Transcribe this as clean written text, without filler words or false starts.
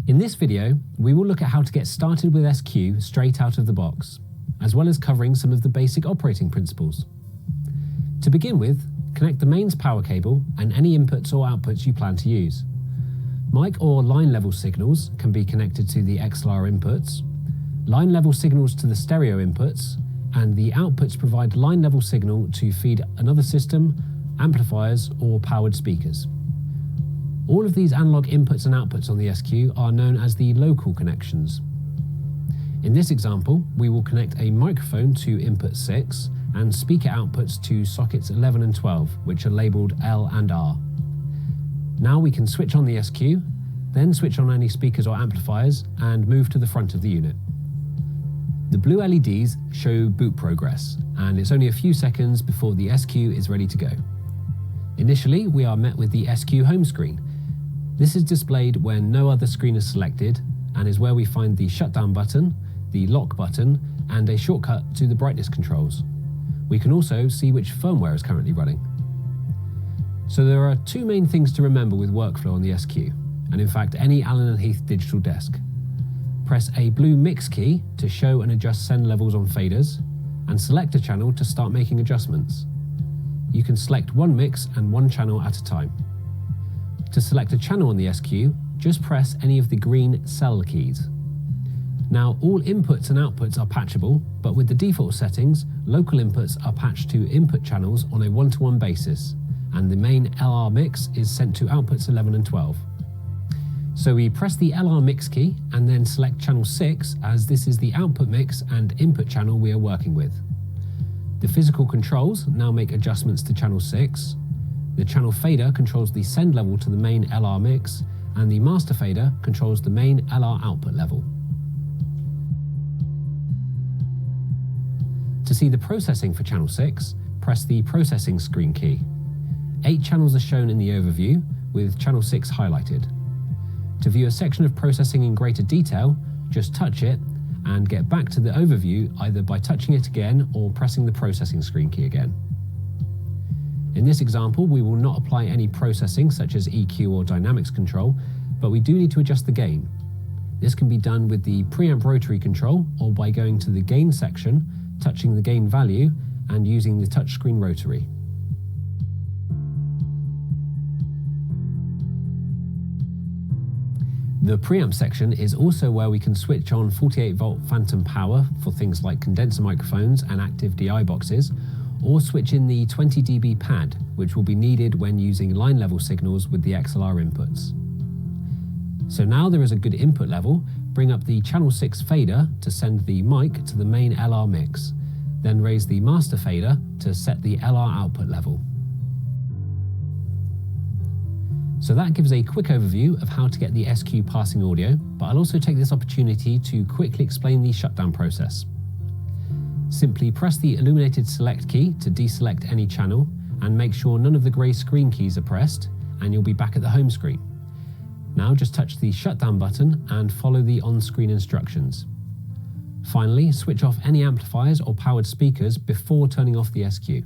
In this video, we will look at how to get started with SQ straight out of the box, as well as covering some of the basic operating principles. To begin with, connect the mains power cable and any inputs or outputs you plan to use. Mic or line level signals can be connected to the XLR inputs, line level signals to the stereo inputs, and the outputs provide line level signal to feed another system, amplifiers, or powered speakers. All of these analog inputs and outputs on the SQ are known as the local connections. In this example, we will connect a microphone to input 6 and speaker outputs to sockets 11 and 12, which are labelled L and R. Now we can switch on the SQ, then switch on any speakers or amplifiers and move to the front of the unit. The blue LEDs show boot progress, and it's only a few seconds before the SQ is ready to go. Initially, we are met with the SQ home screen. This is displayed when no other screen is selected and is where we find the shutdown button, the lock button, and a shortcut to the brightness controls. We can also see which firmware is currently running. So there are two main things to remember with workflow on the SQ, and in fact any Allen & Heath digital desk. Press a blue mix key to show and adjust send levels on faders, and select a channel to start making adjustments. You can select one mix and one channel at a time. To select a channel on the SQ, just press any of the green cell keys. Now all inputs and outputs are patchable, but with the default settings, local inputs are patched to input channels on a 1-to-1 basis, and the main LR mix is sent to outputs 11 and 12. So we press the LR mix key and then select channel 6, as this is the output mix and input channel we are working with. The physical controls now make adjustments to channel 6. The channel fader controls the send level to the main LR mix, and the master fader controls the main LR output level. To see the processing for channel 6, press the processing screen key. 8 channels are shown in the overview, with channel 6 highlighted. To view a section of processing in greater detail, just touch it and get back to the overview either by touching it again or pressing the processing screen key again. In this example, we will not apply any processing such as EQ or dynamics control, but we do need to adjust the gain. This can be done with the preamp rotary control or by going to the gain section, touching the gain value and using the touchscreen rotary. The preamp section is also where we can switch on 48-volt phantom power for things like condenser microphones and active DI boxes, or switch in the 20 dB pad, which will be needed when using line level signals with the XLR inputs. So now there is a good input level, bring up the channel 6 fader to send the mic to the main LR mix, then raise the master fader to set the LR output level. So that gives a quick overview of how to get the SQ passing audio, but I'll also take this opportunity to quickly explain the shutdown process. Simply press the illuminated select key to deselect any channel and make sure none of the grey screen keys are pressed, and you'll be back at the home screen. Now just touch the shutdown button and follow the on-screen instructions. Finally, switch off any amplifiers or powered speakers before turning off the SQ.